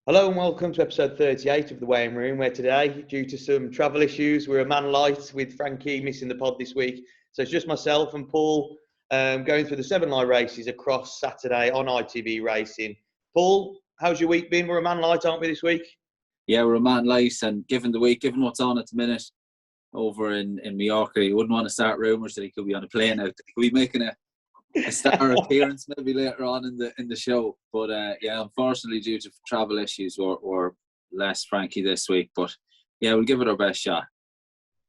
Hello and welcome to episode 38 of The Weighing Room, where today, due to some travel issues, we're a man light with Frankie missing the pod this week. So it's just myself and Paul going through the 7 live races across Saturday on ITV Racing. Paul, how's your week been? We're a man light, aren't we, this week? Yeah, we're a man light, and given the week, given what's on at the minute over in Mallorca, you wouldn't want to start rumours that he could be on a plane out. He could be making a star appearance maybe later on in the show. But yeah, unfortunately, due to travel issues, we're less Frankie this week. But yeah, we'll give it our best shot.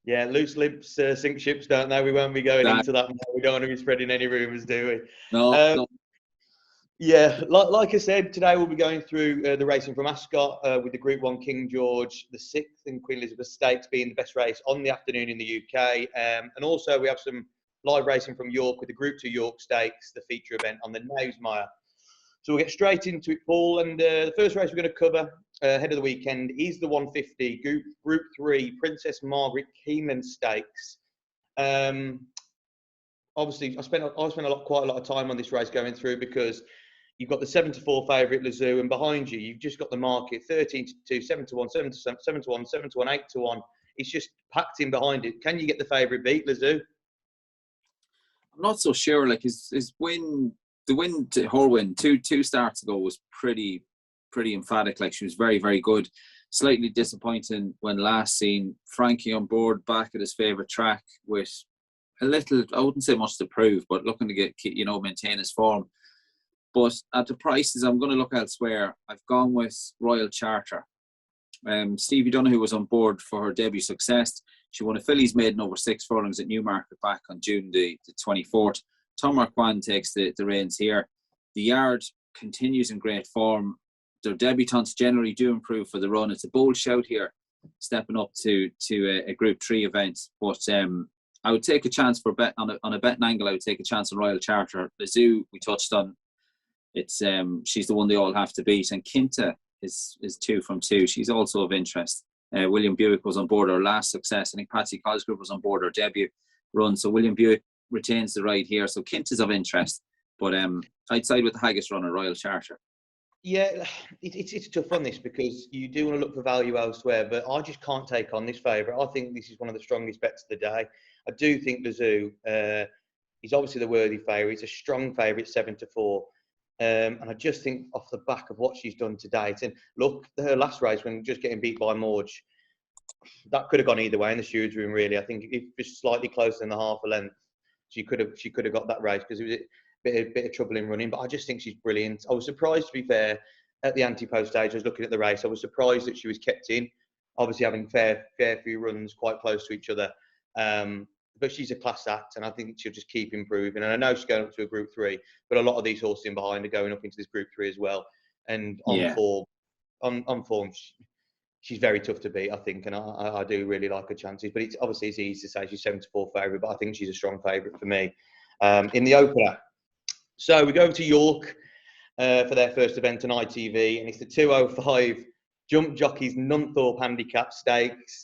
Yeah, loose lips sink ships, don't they? We won't be going into that. We don't want to be spreading any rumours, do we? No. Yeah, like I said, today we'll be going through the racing from Ascot with the Group 1 King George VI and Queen Elizabeth Stakes being the best race on the afternoon in the UK. And also we have some live racing from York with the Group 2 York Stakes, the feature event on the Knavesmire. So we'll get straight into it, Paul. And the first race we're going to cover ahead of the weekend is the 150 Group 3 Princess Margaret KEENELAND Stakes. Obviously, I spent quite a lot of time on this race going through because you've got the 7-4 favourite Lazoo, and behind you, you've just got the market 13-2, 7-1, 7-1, 7-1, 7-1, 8-1. It's just packed in behind it. Can you get the favourite beat, Lazoo? I'm not so sure. Like his win, her win, two starts ago was pretty emphatic. Like she was very, very good. Slightly disappointing when last seen. Frankie on board back at his favourite track with a little, I wouldn't say much to prove, but looking to get, maintain his form. But at the prices, I'm going to look elsewhere. I've gone with Royal Charter. Stevie Donoghue was on board for her debut success. She won a fillies maiden over 6 furlongs at Newmarket back on June the 24th. Tom Marquand takes the reins here. The yard continues in great form. Their debutants generally do improve for the run. It's a bold shout here, stepping up to a Group 3 event. But I would take a chance for bet on a betting angle. I would take a chance on Royal Charter. The Zoo we touched on. It's she's the one they all have to beat, and Kinta is 2 from 2. She's also of interest. William Buick was on board her last success. I think Patsy Cosgrove was on board her debut run. So William Buick retains the right here. So Kinta's of interest, but I'd side with the Haggis runner, Royal Charter. Yeah, it's tough on this because you do want to look for value elsewhere, but I just can't take on this favourite. I think this is one of the strongest bets of the day. I do think the Zoo is obviously the worthy favourite. It's a strong favourite, 7-4. And I just think off the back of what she's done to date, and look, her last race when just getting beat by Morge, that could have gone either way in the stewards room. Really, I think if just slightly closer than the half a length, she could have got that race because it was a bit of trouble in running. But I just think she's brilliant. I was surprised, to be fair, at the anti-post stage. I was looking at the race. I was surprised that she was kept in, obviously having fair few runs quite close to each other. But she's a class act, and I think she'll just keep improving. And I know she's going up to a Group 3, but a lot of these horses in behind are going up into this Group 3 as well. And on form, she's very tough to beat, I think. And I do really like her chances. But it's easy to say she's 7-4 favourite, but I think she's a strong favourite for me in the opener. So we go over to York for their first event on ITV, and it's the 205 Jump Jockeys Nunthorpe Handicap Stakes.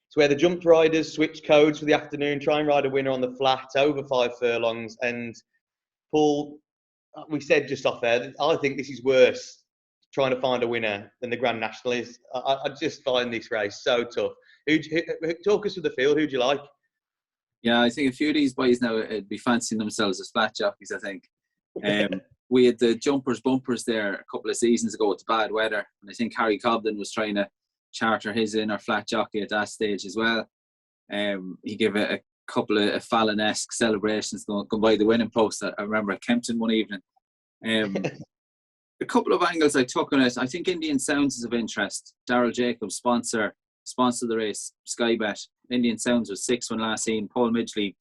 It's where the jumped riders switch codes for the afternoon, try and ride a winner on the flat over 5 furlongs. And Paul, we said just off air, I think this is worse trying to find a winner than the Grand National is. I just find this race so tough. Talk us through the field. Who do you like? Yeah, I think a few of these boys now would be fancying themselves as flat jockeys, I think. We had the jumpers bumpers there a couple of seasons ago with the bad weather. And I think Harry Cobden was trying to charter his inner flat jockey at that stage as well. He gave a couple of Fallon-esque celebrations going by the winning post. I remember at Kempton one evening. A couple of angles I took on it. I think Indian Sounds is of interest. Daryl Jacobs sponsor the race, Sky Bet. Indian Sounds was 6 when last seen. Paul Midgley,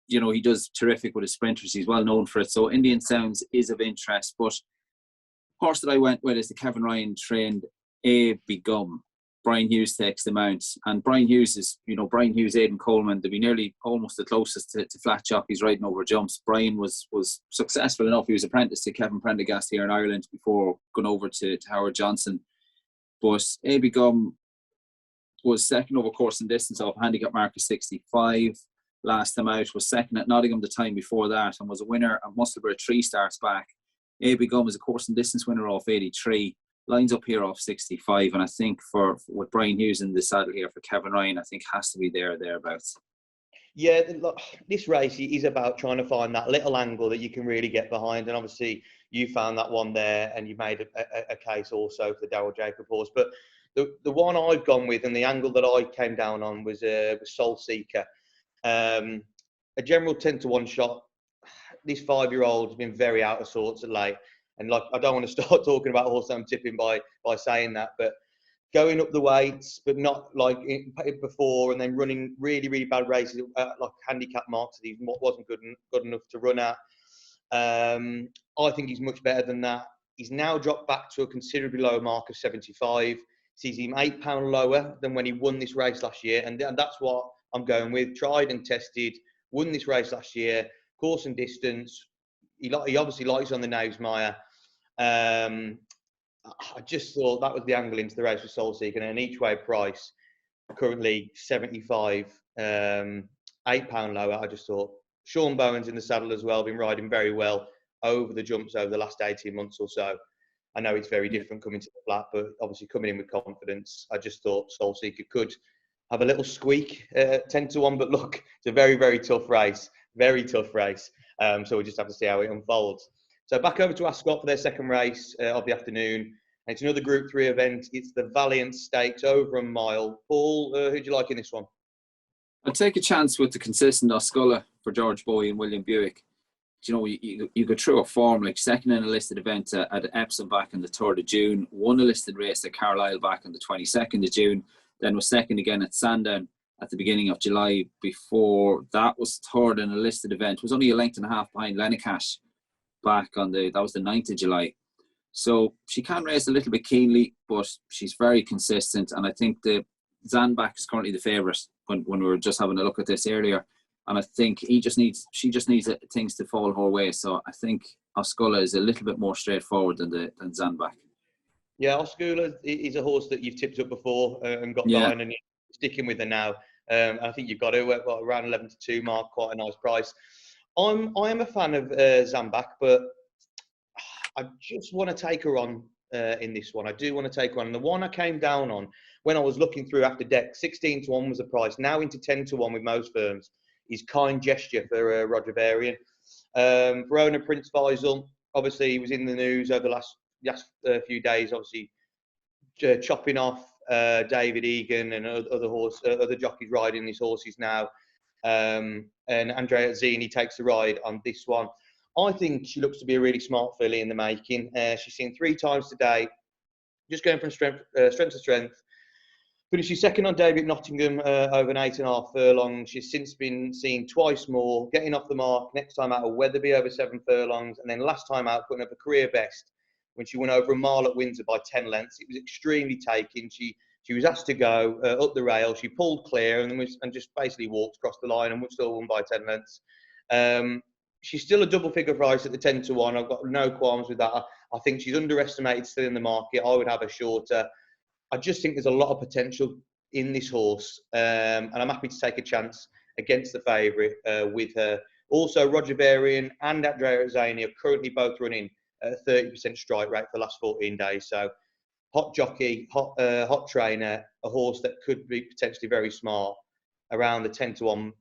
he does terrific with his sprinters. He's well known for it. So Indian Sounds is of interest. But the horse that I went with is the Kevin Ryan trained A. Begum. Brian Hughes takes the mount. And Brian Hughes, Aidan Coleman, they'd be nearly almost the closest to flat jockeys riding over jumps. Brian was successful enough. He was apprenticed to Kevin Prendergast here in Ireland before going over to Howard Johnson. But A. Begum was second over course and distance off handicap mark of 65 last time out, was second at Nottingham the time before that, and was a winner at Musselburgh 3 starts back. A. Begum is a course and distance winner off 83. lines up here off 65, and I think with Brian Hughes in the saddle here for Kevin Ryan, I think has to be thereabouts. Yeah, look, this race is about trying to find that little angle that you can really get behind, and obviously you found that one there, and you made a case also for the Darryl Jacob horse. But the one I've gone with, and the angle that I came down on was Soul Seeker, a general 10-1 shot. This 5-year-old has been very out of sorts of late, and like I don't want to start talking about horse I'm tipping by saying that, but going up the weights, but not like before, and then running really, really bad races, like handicap marks that he wasn't good enough to run at. I think he's much better than that. He's now dropped back to a considerably lower mark of 75. Sees him £8 lower than when he won this race last year, and that's what I'm going with. Tried and tested, won this race last year, course and distance. He obviously likes on the nose, Maya. I just thought that was the angle into the race with Soul Seeker, and an each way price currently 75, £8 lower. I just thought Sean Bowen's in the saddle as well, been riding very well over the jumps over the last 18 months or so. I know it's very different coming to the flat, but obviously coming in with confidence, I just thought Soul Seeker could have a little squeak, 10-1. But look, it's a very, very tough race, very tough race. So we'll just have to see how it unfolds. So back over to Ascot for their second race of the afternoon. And it's another Group 3 event. It's the Valiant Stakes over a mile. Paul, who do you like in this one? I'd take a chance with the consistent Osculla for George Bowie and William Buick. You know, you go through a form like second in a listed event at Epsom back on the 3rd of June, won a listed race at Carlisle back on the 22nd of June, then was second again at Sandown at the beginning of July. Before that was third in a listed event. Was only a length and a half behind Lenicash back on that was the 9th of July. So she can race a little bit keenly, but she's very consistent. And I think the Zanbach is currently the favourite when we were just having a look at this earlier. And I think she just needs things to fall her way. So I think Osculla is a little bit more straightforward than Zanbach. Yeah, Osculla is a horse that you've tipped up before and got behind, and you're sticking with her now. I think you've got her around 11-2 mark, quite a nice price. I am a fan of Zanbach, but I just want to take her on in this one. I do want to take her on. And the one I came down on when I was looking through after deck, 16-1 was the price. Now into 10-1 with most firms is Kind Gesture for Roger Varian. Verona Prince Faisal, obviously, he was in the news over the last few days, obviously chopping off David Egan and other jockeys riding these horses now. And Andrea Zini takes the ride on this one. I think she looks to be a really smart filly in the making. She's seen 3 times today, just going from strength to strength. Finishing second on David Nottingham over an 8.5 furlongs. She's since been seen twice more, getting off the mark. Next time out, a Weatherby over 7 furlongs. And then last time out, putting up a career best when she went over a mile at Windsor by 10 lengths. It was extremely taking. She was asked to go up the rail. She pulled clear and just basically walked across the line and still won by 10 lengths. She's still a double figure price at the 10-1. I've got no qualms with that. I think she's underestimated still in the market. I would have her shorter. I just think there's a lot of potential in this horse. And I'm happy to take a chance against the favourite with her. Also, Roger Varian and Andrea Zani are currently both running at a 30% strike rate for the last 14 days. So hot jockey, hot trainer, a horse that could be potentially very smart. Around the 10-1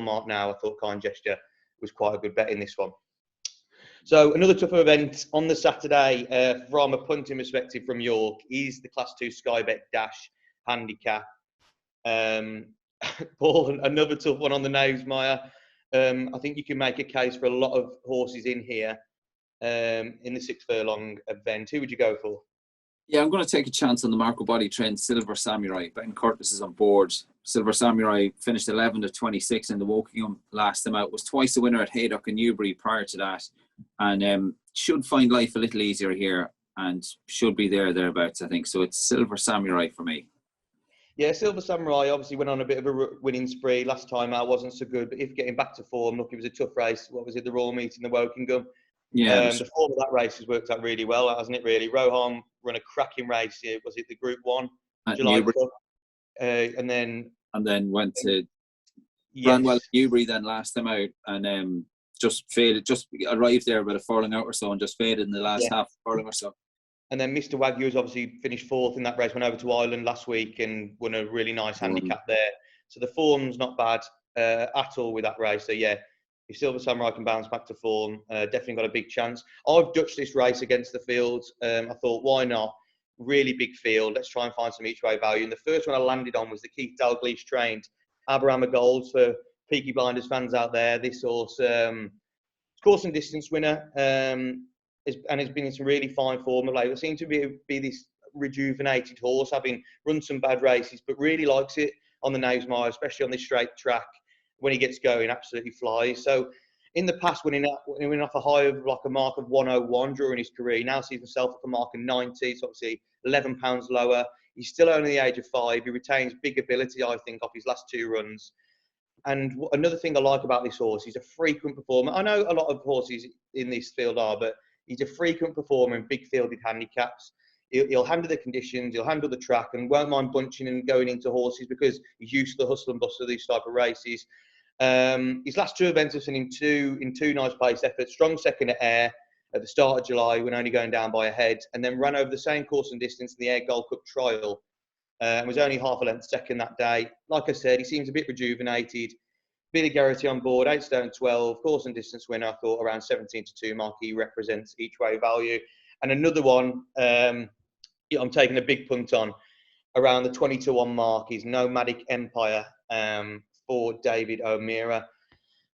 mark now, I thought Kind Gesture was quite a good bet in this one. So another tougher event on the Saturday from a punting perspective from York is the Class 2 Sky Bet Dash Handicap. Paul, another tough one on the nose, Maya. I think you can make a case for a lot of horses in here in the 6 furlong event. Who would you go for? Yeah, I'm going to take a chance on the Marco Body trained Silver Samurai. Ben Curtis is on board. Silver Samurai finished 11th of 26 in the Wokingham last time out. Was twice a winner at Haydock and Newbury prior to that. And should find life a little easier here and should be thereabouts, I think. So it's Silver Samurai for me. Yeah, Silver Samurai obviously went on a bit of a winning spree. Last time out wasn't so good. But if getting back to form, look, it was a tough race. What was it, the Royal Meeting, the Wokingham? Yeah, the form of that race has worked out really well, hasn't it? Really, Rohan run a cracking race here. Was it the Group 1 July Cup? And then went to ran well at Newbury then last time out, and just faded. Just arrived there about a furlong out or so, and just faded in the last half furlong or so. And then Mr. Wagyu has obviously finished fourth in that race, went over to Ireland last week and won a really nice handicap there. So the form's not bad at all with that race. So yeah, if Silver Samurai can bounce back to form, definitely got a big chance. I've dutched this race against the fields. I thought, why not? Really big field. Let's try and find some each way value. And the first one I landed on was the Keith Dalglish trained Abraham Gold for Peaky Blinders fans out there. This horse, course and distance winner, and has been in some really fine form of late. It seems to be this rejuvenated horse, having run some bad races, but really likes it on the Knavesmire, especially on this straight track. When he gets going, absolutely flies. So in the past, winning off a high of like a mark of 101 during his career, he now sees himself at a mark of 90, so obviously 11 pounds lower. He's still only the age of 5. He retains big ability, I think, off his last 2 runs. And another thing I like about this horse, he's a frequent performer. I know a lot of horses in this field are, but he's a frequent performer in big fielded handicaps. He'll handle the conditions, he'll handle the track, and won't mind bunching and going into horses because he's used to the hustle and bustle of these type of races. His last 2 events have seen him in two nice pace efforts. Strong second at Ayr at the start of July when only going down by a head, and then ran over the same course and distance in the Ayr Gold Cup trial. And was only half a length second that day. Like I said, he seems a bit rejuvenated. Billy Garrity on board, 8 stone 12, course and distance winner. I thought around 17 to 2 Marquis represents each way value. And another one, I'm taking a big punt on around the 20 to 1 mark is Nomadic Empire for David O'Meara.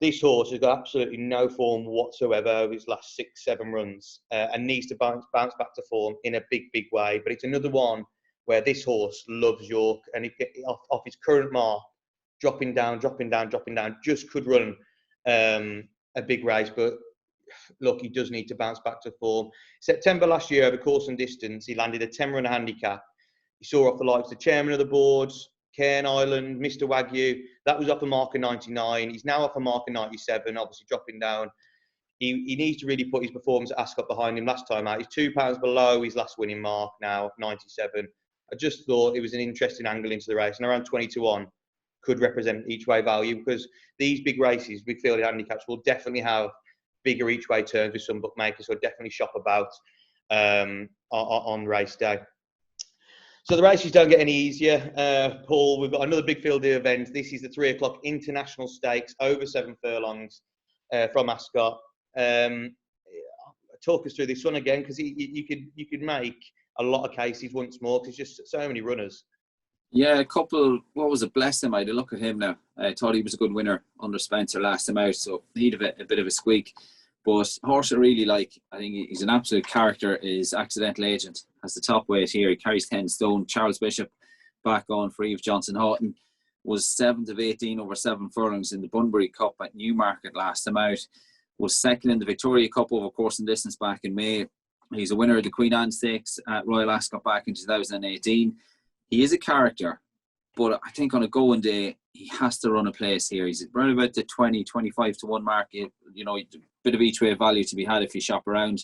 This horse has got absolutely no form whatsoever over his last 6-7 runs and needs to bounce back to form in a big way. But it's another one where this horse loves York, and he off his current mark, dropping down, just could run a big race. But look, he does need to bounce back to form. September last year, over course and distance, he landed a 10-run handicap. He saw off the likes of the chairman of the boards, Cairn Island, Mr. Wagyu. That was off a mark of 99. He's now off a mark of 97, obviously dropping down. He needs to really put his performance at Ascot behind him last time out. He's £2 below his last winning mark now, 97. I just thought it was an interesting angle into the race, and around 20 to 1 could represent each way value because these big races, big fielded handicaps, will definitely have bigger each way turns with some bookmakers, so definitely shop about on race day. So the races don't get any easier. Paul, we've got another big fielded event. This is the 3 o'clock International Stakes over 7 furlongs from Ascot. Talk us through this one again, because you could make a lot of cases once more because just so many runners. Yeah, a couple. What was it? Bless him. I had a look at him now. I thought he was a good winner under Spencer last time out, so need a bit of a squeak. But horse I really like, I think he's an absolute character, is Accidental Agent. Has the top weight here. He carries 10 stone. Charles Bishop back on for Eve Johnson Houghton. Was 7th of 18 over 7 furlongs in the Bunbury Cup at Newmarket last time out. Was 2nd in the Victoria Cup over course and distance back in May. He's a winner of the Queen Anne Stakes at Royal Ascot back in 2018. He is a character, but I think on a going day, he has to run a place here. He's around about the 20, 25 to 1 mark. A bit of each way value to be had if you shop around.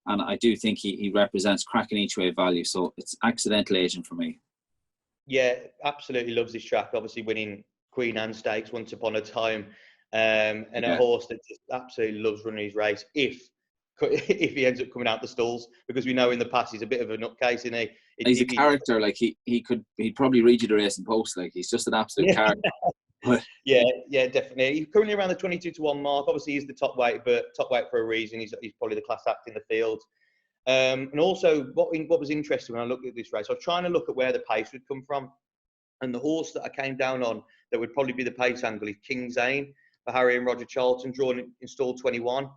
And I do think he represents cracking each way value. So it's Accidental Agent for me. Yeah, absolutely loves this track. Obviously winning Queen Anne Stakes once upon a time. And a horse that just absolutely loves running his race if he ends up coming out the stalls, because we know in the past he's a bit of a nutcase, isn't he? He's a character. Like he'd probably read you the racing post. Like he's just an absolute character. yeah, definitely. He's currently around the 22 to 1 mark. Obviously, he's the top weight, but top weight for a reason. He's probably the class act in the field. And also, what was interesting when I looked at this race, I was trying to look at where the pace would come from, and the horse that I came down on that would probably be the pace angle is King Zane for Harry and Roger Charlton, drawn in stall 21.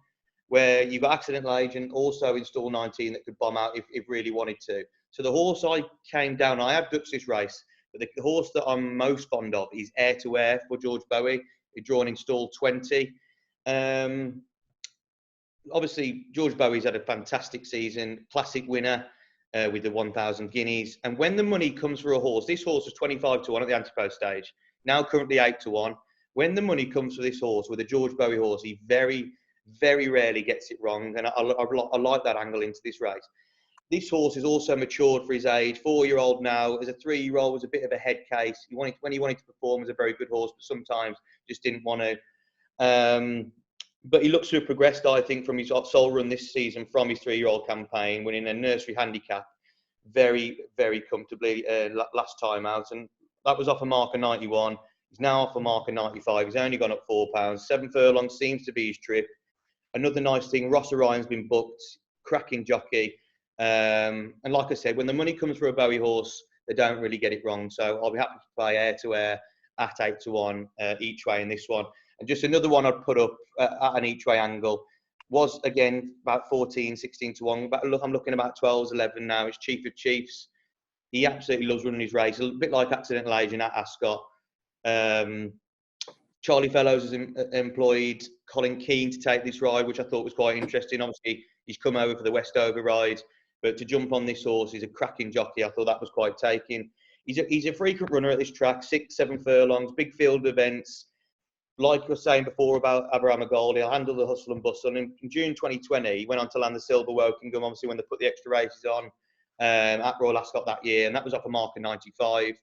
Where you've got Accidental Agent also in stall 19 that could bomb out if really wanted to. So the horse I came down, I have dutched this race, but the horse that I'm most fond of is Air to Air for George Bowie, drawn in stall 20. Obviously, George Bowie's had a fantastic season, classic winner with the 1,000 guineas. And when the money comes for a horse, this horse was 25 to 1 at the anti-post stage, now currently 8 to 1. When the money comes for this horse, with a George Bowie horse, he very rarely gets it wrong, and I like that angle into this race. This horse is also matured for his age, 4-year-old now. As a 3-year-old, was a bit of a head case. When he wanted to perform, was a very good horse, but sometimes just didn't want to But he looks to have progressed, I think, from his sole run this season, from his 3-year-old campaign, winning a nursery handicap very, very comfortably last time out. And that was off a mark of 91. He's now off a mark of 95. He's only gone up £4. 7 furlongs seems to be his trip. Another nice thing, Ross Orion's been booked, cracking jockey. And like I said, when the money comes for a Bowie horse, they don't really get it wrong. So I'll be happy to play air to air at 8-1 each way in this one. And just another one I'd put up at an each way angle was, again, about 14, 16-1. But look, I'm looking about 12s, 11 now. It's Chief of Chiefs. He absolutely loves running his race, a bit like Accidental Agent at Ascot. Charlie Fellows has employed Colin Keane to take this ride, which I thought was quite interesting. Obviously, he's come over for the Westover ride, but to jump on this horse, he's a cracking jockey. I thought that was quite taking. He's a frequent runner at this track, 6, 7 furlongs, big field events. Like I was saying before about Abraham Gold, he'll handle the hustle and bustle. And in June 2020, he went on to land the Silver Wokingham, obviously when they put the extra races on at Royal Ascot that year, and that was off a mark of 95. He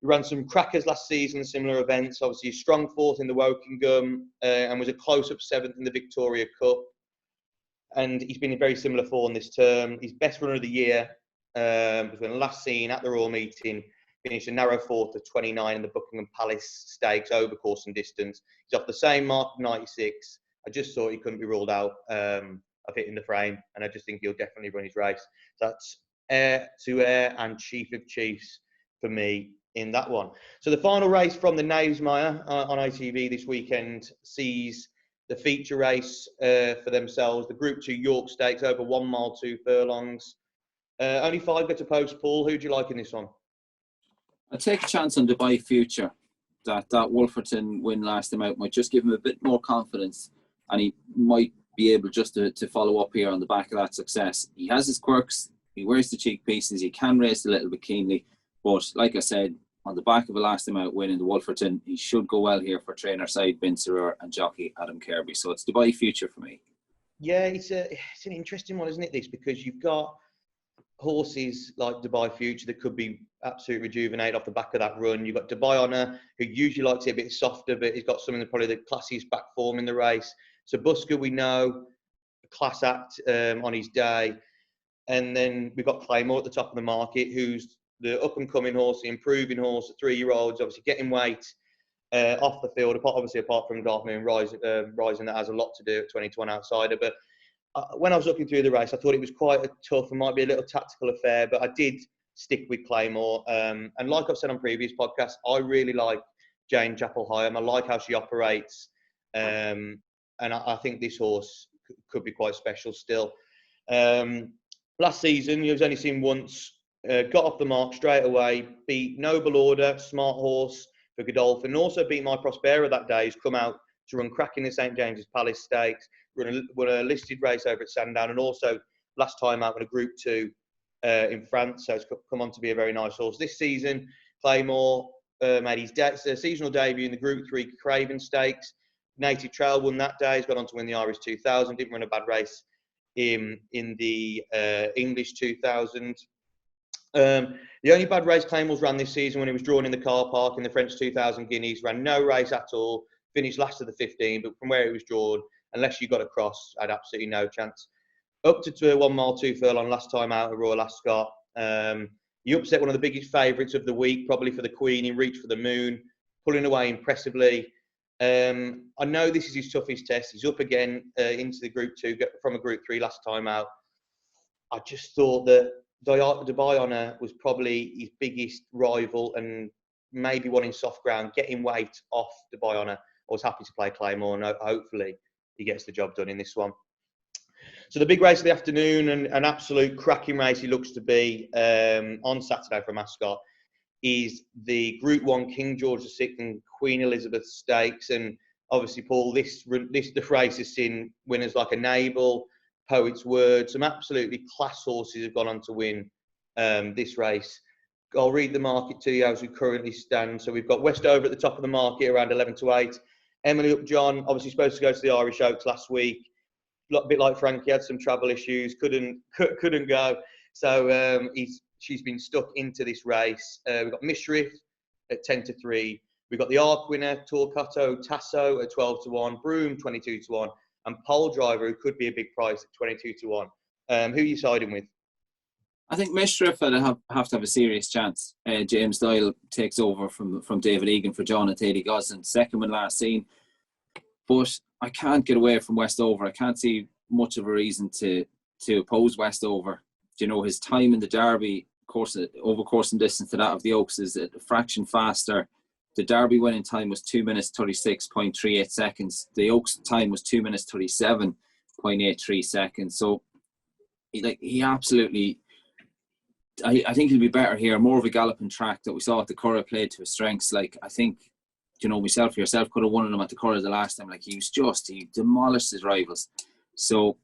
ran some crackers last season, similar events. Obviously, a strong fourth in the Wokingham and was a close-up 7th in the Victoria Cup. And he's been in very similar form this term. His best runner of the year was when last seen at the Royal Meeting, finished a narrow 4th of 29 in the Buckingham Palace Stakes over course and distance. He's off the same mark of 96. I just thought he couldn't be ruled out of hitting the frame, and I just think he'll definitely run his race. So that's air to air and Chief of Chiefs for me in that one. So the final race from the Knavesmire on ITV this weekend sees the feature race for themselves, the Group 2 York Stakes over 1 mile, 2 furlongs. Only 5 get to post. Paul, who do you like in this one? I take a chance on Dubai Future. That Wolferton win last time out might just give him a bit more confidence, and he might be able just to follow up here on the back of that success. He has his quirks. He wears the cheek pieces. He can race a little bit keenly, but like I said, on the back of a last time out win in the Wolferton, he should go well here for trainer side Vince Arur and jockey Adam Kirby. So it's Dubai Future for me. Yeah, it's an interesting one, isn't it, this? Because you've got horses like Dubai Future that could be absolutely rejuvenated off the back of that run. You've got Dubai Honour, who usually likes it a bit softer, but he's got some of the probably the classiest back form in the race. So Busker, we know, a class act on his day. And then we've got Claymore at the top of the market, who's the up-and-coming horse, the improving horse, the 3-year-olds, obviously getting weight off the field, apart from Dark Moon Rising, that has a lot to do at 20-1 outsider. But when I was looking through the race, I thought it was quite a tough and might be a little tactical affair, but I did stick with Claymore. And like I've said on previous podcasts, I really like Jane Chapel-Hyam. I like how she operates. And I think this horse could be quite special still. Last season, he was only seen once. Got off the mark straight away, beat Noble Order, smart horse for Godolphin, and also beat My Prospera that day, who's come out to run cracking the St James's Palace Stakes, won a listed race over at Sandown, and also last time out in a Group 2 in France, so it's come on to be a very nice horse. This season, Claymore made his seasonal debut in the Group 3 Craven Stakes. Native Trail won that day, he's gone on to win the Irish 2000, didn't run a bad race in the English 2000. The only bad race Claymore's ran this season when he was drawn in the car park in the French 2000 Guineas, ran no race at all, finished last of the 15, but from where he was drawn, unless you got across, had absolutely no chance. Up to 1 mile, 2 furlong last time out at Royal Ascot. He upset one of the biggest favourites of the week, probably for the Queen. He reached for the moon, pulling away impressively. I know this is his toughest test. He's up again into the Group 2 from a Group 3 last time out. I just thought that Dubai Honour was probably his biggest rival and maybe one in soft ground, getting weight off Dubai Honour. I was happy to play Claymore, and hopefully he gets the job done in this one. So the big race of the afternoon, and an absolute cracking race he looks to be on Saturday from Ascot, is the Group 1 King George VI and Queen Elizabeth Stakes. And obviously, Paul, the race has seen winners like Enable, Poet's Word, some absolutely class horses have gone on to win this race. I'll read the market to you as we currently stand. So we've got Westover at the top of the market, around 11-8. Emily Upjohn, obviously supposed to go to the Irish Oaks last week. A bit like Frankie, had some travel issues, couldn't go. So she's been stuck into this race. We've got Mishriff at 10-3. We've got the Arc winner, Torquato Tasso at 12-1, Broome 22-1, and Pole Driver, who could be a big price at 22-1. Who are you siding with? I think Mishriff have to have a serious chance. James Doyle takes over from David Egan for John and Thady Gosling, second one last seen. But I can't get away from Westover. I can't see much of a reason to oppose Westover. You know, his time in the Derby course and distance to that of the Oaks is a fraction faster. The Derby winning time was 2 minutes 36.38 seconds. The Oaks time was 2 minutes 37.83 seconds. So he absolutely, I think he'll be better here. More of a galloping track that we saw at the Curragh played to his strengths. Like, I think, you know, yourself could have won him at the Curragh the last time. Like, he demolished his rivals. So,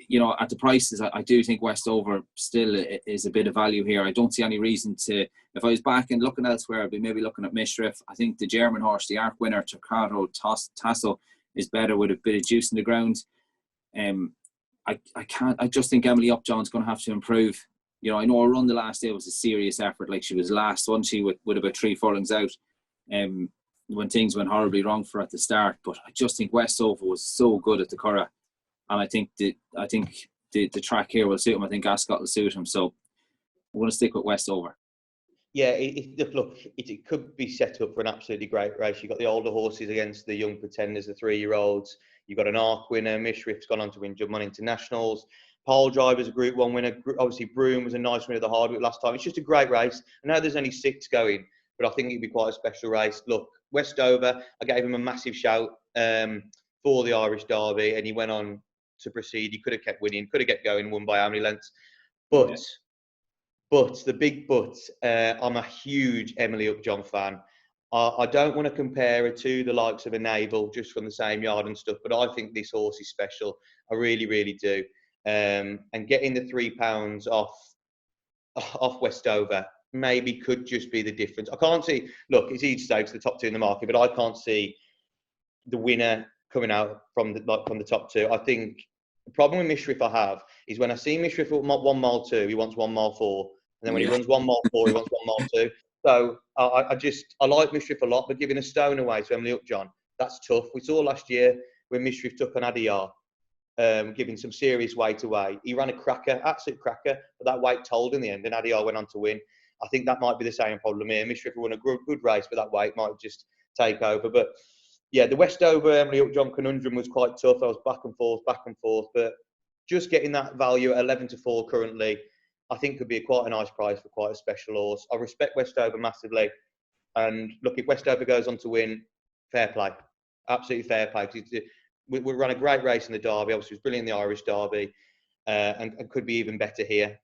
you know, at the prices, I do think Westover still is a bit of value here. I don't see any reason to, if I was back and looking elsewhere, I'd be maybe looking at Mishriff. I think the German horse, the Arc winner, Torquato Tasso, is better with a bit of juice in the ground. I just think Emily Upjohn's going to have to improve. You know, I know her run the last day was a serious effort. Like, she was last, wasn't she, with about 3 furlongs out when things went horribly wrong for her at the start. But I just think Westover was so good at the Curragh. And I think the track here will suit him. I think Ascot will suit him. So I'm going to stick with Westover. Yeah, it could be set up for an absolutely great race. You've got the older horses against the young pretenders, the 3-year-olds. You've got an Arc winner. Mishriff's gone on to win Jumpman Internationals. Pole Driver's a Group 1 winner. Obviously, Broome was a nice winner of the Hardwick last time. It's just a great race. I know there's only 6 going, but I think it'd be quite a special race. Look, Westover, I gave him a massive shout for the Irish Derby, and he went on to proceed. He could have kept winning, could have kept going, won by how many lengths? But the big but, I'm a huge Emily Upjohn fan. I don't want to compare her to the likes of a Naval just from the same yard and stuff, but I think this horse is special. I really, really do. And getting the £3 off Westover maybe could just be the difference. I can't see, look, it's easy to say it's the top 2 in the market, but I can't see the winner coming out from the top 2. I think the problem with Mishriff I have is when I see Mishriff at 1 mile 2, he wants 1 mile 4. And then when he runs 1 mile 4, he wants 1 mile 2. So I like Mishriff a lot, but giving a stone away to Emily Upjohn, that's tough. We saw last year when Mishriff took on Adiyar, giving some serious weight away. He ran a cracker, absolute cracker, but that weight told in the end, and Adiyar went on to win. I think that might be the same problem here. Mishriff won a good race, but that weight might just take over. But yeah, the Westover Emily Upjohn conundrum was quite tough. I was back and forth, but just getting that value at 11-4 currently, I think could be quite a nice price for quite a special horse. I respect Westover massively, and look, if Westover goes on to win, fair play, absolutely fair play. We ran a great race in the Derby. Obviously, it was brilliant in the Irish Derby, and could be even better here.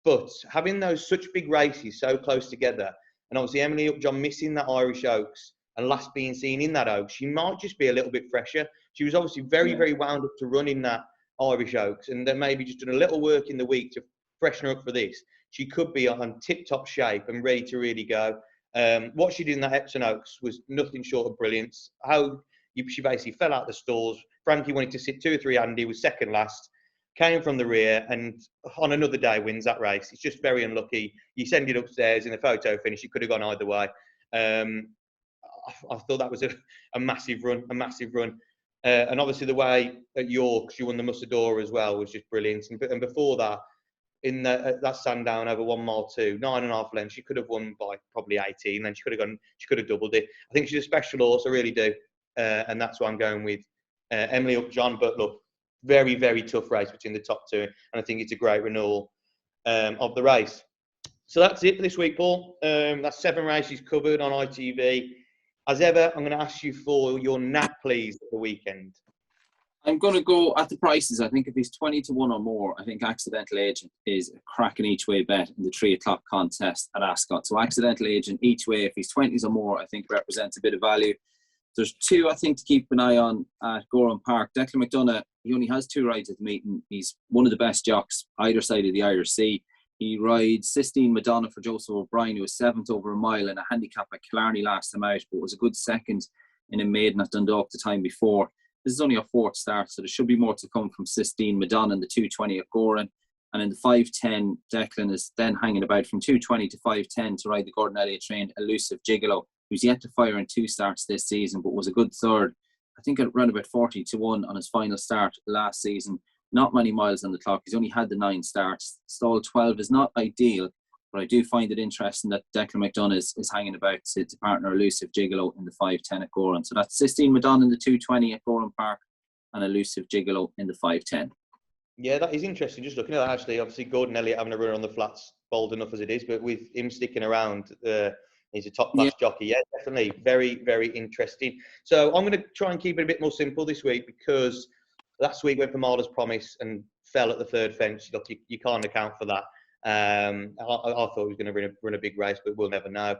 But having those such big races so close together, and obviously Emily Upjohn missing that Irish Oaks and last being seen in that Oaks, she might just be a little bit fresher. She was obviously very, very wound up to run in that Irish Oaks, and then maybe just done a little work in the week to freshen her up for this. She could be on tip-top shape and ready to really go. What she did in that Epsom Oaks was nothing short of brilliance. She basically fell out the stalls. Frankie wanted to sit 2 or 3 Andy, was second last, came from the rear, and on another day wins that race. It's just very unlucky. You send it upstairs in the photo finish. It could have gone either way. I thought that was a massive run, and obviously the way at York she won the Mussadora as well was just brilliant. And before that, in that Sandown over 1 mile 2, 9.5 lengths, she could have won by probably 18. Then she could have doubled it. I think she's a special horse. I really do, and that's why I'm going with Emily Upjohn. But look, very, very tough race between the top 2, and I think it's a great renewal of the race. So that's it for this week, Paul. That's 7 races covered on ITV. As ever, I'm going to ask you for your nap, please, for the weekend. I'm going to go at the prices. I think if he's 20-1 or more, I think Accidental Agent is a cracking each way bet in the 3 o'clock contest at Ascot. So Accidental Agent each way, if he's 20s or more, I think represents a bit of value. There's 2, I think, to keep an eye on at Gorham Park. Declan McDonough, he only has 2 rides at the meeting. He's one of the best jocks either side of the Irish Sea. He rides Sistine Madonna for Joseph O'Brien, who was 7th over a mile in a handicap at Killarney last time out, but was a good second in a maiden at Dundalk the time before. This is only a 4th start, so there should be more to come from Sistine Madonna in the 2:20 at Goran. And in the 5:10, Declan is then hanging about from 2:20 to 5:10 to ride the Gordon Elliott trained Elusive Gigolo who's yet to fire in 2 starts this season, but was a good third. I think it ran about 40-1 on his final start last season. Not many miles on the clock. He's only had the 9 starts. Stall 12 is not ideal, but I do find it interesting that Declan McDonough is hanging about to partner Elusive Gigolo in the 5:10 at Goran. So that's Sistine Madonna in the 2:20 at Goran Park and Elusive Gigolo in the 5:10. Yeah, that is interesting. Just looking at that, actually, obviously Gordon Elliott having a run on the flats, bold enough as it is, but with him sticking around, he's a top-class jockey. Yeah, definitely. Very, very interesting. So I'm going to try and keep it a bit more simple this week, because last week went for Marder's Promise and fell at the third fence. Look, you can't account for that. I thought he was going to run a big race, but we'll never know.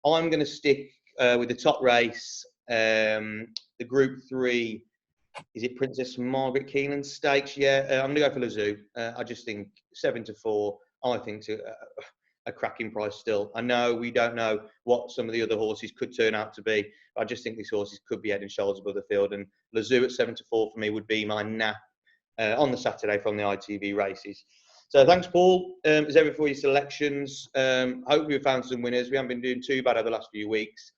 I'm going to stick with the top race, the Group 3. Is it Princess Margaret Keeneland Stakes? Yeah, I'm going to go for Lazoo. I just think 7-4, I think it's a cracking price still. I know we don't know what some of the other horses could turn out to be, but I just think these horses could be head and shoulders above the field. And Lazoo at 7-4 for me would be my nap on the Saturday from the ITV races. So thanks, Paul. As ever for your selections. Hopefully we found some winners. We haven't been doing too bad over the last few weeks.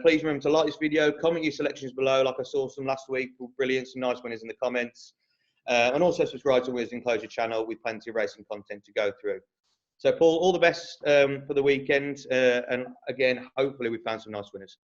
Please remember to like this video, comment your selections below, like I saw some last week. Brilliant, some nice winners in the comments. And also subscribe to Winners Enclosure channel with plenty of racing content to go through. So, Paul, all the best for the weekend. And again, hopefully we found some nice winners.